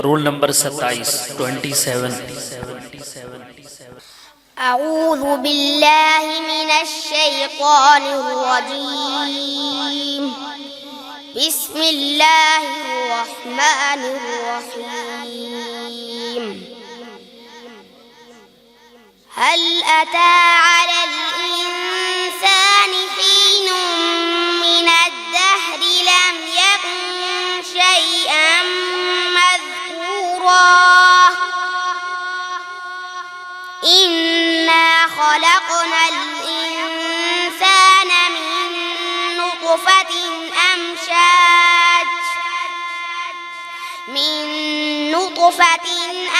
Rule number 27। أعوذ بالله من الشيطان الرجيم. بسم الله الرحمن الرحيم. هل أتى على الإنسان حين من الدهر لم يكن شيئا مذكورا إنا خلقنا الإنسان من نطفة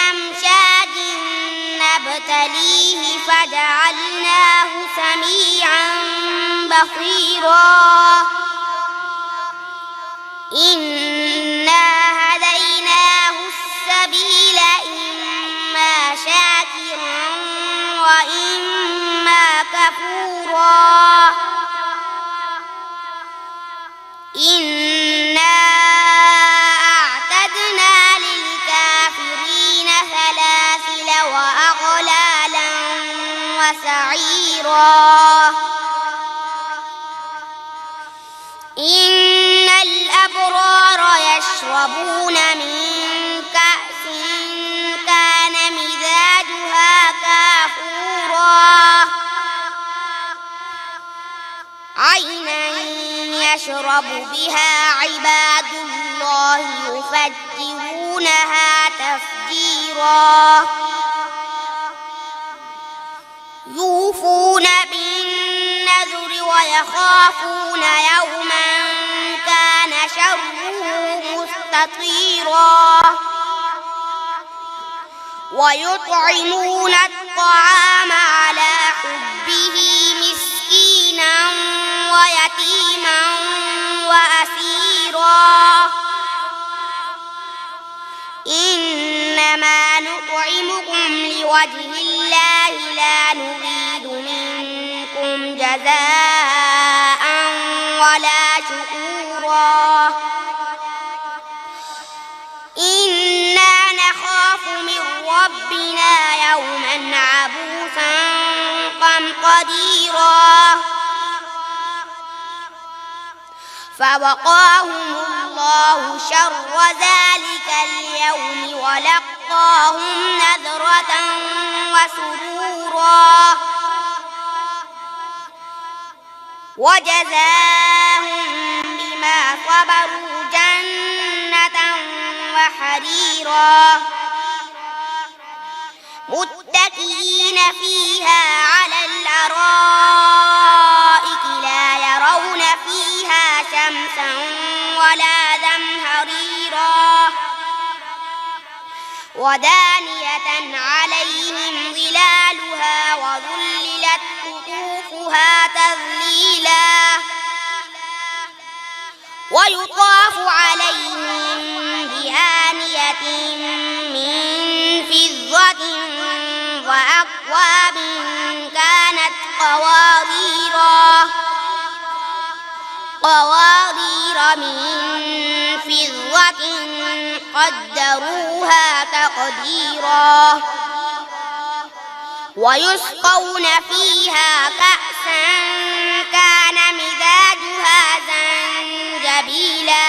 أمشاج نبتليه فجعلناه سميعا بصيرا إنا هديناه السبيل إما شاكرا وإما كفورا إنا أعتدنا للكافرين سلاسل وأغلالا وسعيرا إن الأبرار يشربون من كأس كان مزاجها كافورا عينا يشرب بها عباد الله يفجرونها تفجيرا يوفون بالنذر ويخافون يوما كان شره مستطيرا ويطعمون الطعام على حبه مسكينا ويتيما وأسيرا إنما نطعمكم لوجه الله لا نريد منكم جزاء ولا شكورا إنا نخاف من ربنا يوما عبوسا قمطريرا فوقاهم الله شر ذلك اليوم ولقاهم نضرة وسرورا وجزاهم بما صبروا جنة وحريرا متكئين فيها على الأرائك لا يرون فيها شمسا ولا زمهريرا ودانية عليهم ظلالها وذللت قطوفها تذليلا ويطاف عليهم بآنية من فضة وأكواب كانت قوارير من فضة قدروها تقديرا ويسقون فيها كأسا كان مزاجها زنجبيلا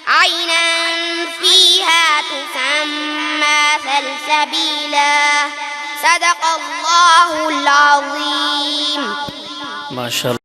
عينا فيها تسمى سلسبيلا صدق الله العظيم. ما شاء الله.